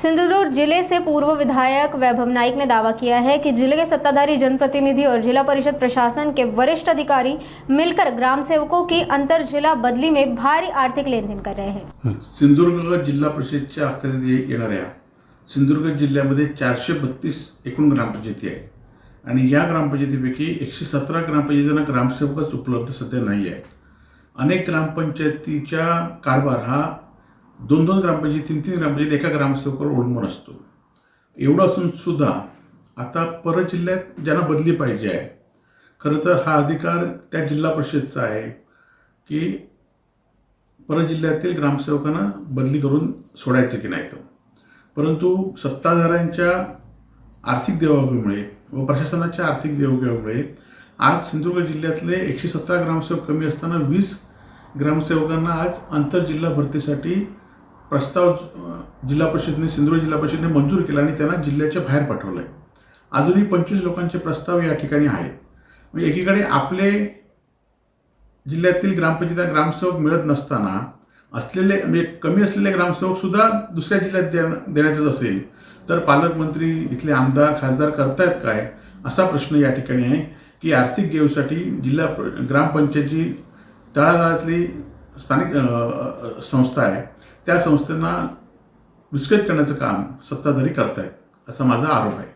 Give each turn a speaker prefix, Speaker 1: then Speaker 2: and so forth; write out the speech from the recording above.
Speaker 1: सिंधुदुर्ग जिले से पूर्व विधायक वैभव नाइक ने दावा किया है कि जिले के सत्ताधारी जनप्रतिनिधि और जिला परिषद प्रशासन के वरिष्ठ अधिकारी मिलकर ग्राम सेवकों की अंतर जिला बदली में भारी आर्थिक लेन देन कर रहे हैं।
Speaker 2: सिंधुदुर्ग जिल्हा परिषदेच्या अखत्यारीत येणाऱ्या सिंधुदुर्ग जिल्ह्यामध्ये 432 एकूण ग्रामपंचायती आहेत आणि या ग्रामपंचायतीपैकी 117 ग्रामपंचायतींना ग्रामसेवकच उपलब्ध सध्या नाही आहे। अनेक ग्रामपंचायतीच्या कारभार हा 2-2 ग्रामपंचायती 3-3 ग्रामपंचायती एका ग्रामसेवकावर अवलंबून असतो। एवढं असून सुद्धा आता पर जिल्ह्यात ज्यांना बदली पाहिजे आहे, खरं तर हा अधिकार त्या जिल्हा परिषदचा आहे की पर जिल्ह्यातील ग्रामसेवकांना बदली करून सोडायचं की नाही। परंतु सत्ताधाऱ्यांच्या आर्थिक देवाघेवीमुळे व प्रशासनाच्या आर्थिक देवाघेवीमुळे आज सिंधुदुर्ग जिल्ह्यातले 117 ग्रामसेवक कमी असताना 20 ग्रामसेवकांना आज आंतरजिल्हा भरतीसाठी प्रस्ताव जिल्हा परिषदेने सिंधुदुर्ग जिल्हा परिषदेने मंजूर केला आणि त्यांना जिल्ह्याच्या बाहेर पाठवलं आहे। अजूनही 25 लोकांचे प्रस्ताव या ठिकाणी आहेत। म्हणजे एकीकडे आपले जिल्ह्यातील ग्रामपंचायतीला ग्रामसेवक मिळत नसताना असलेले म्हणजे कमी असलेले ग्रामसेवक सुद्धा दुसऱ्या जिल्ह्यात देण्याचं असेल तर पालकमंत्री इथले आमदार खासदार करतायत काय असा प्रश्न या ठिकाणी आहे की आर्थिक देवसाठी जिल्हा ग्रामपंचायतची तळागाळातली स्थानिक संस्था आहे त्या संस्थेला विस्कळीत करण्याचं काम सत्ताधारी करतायत असा माझा आरोप आहे।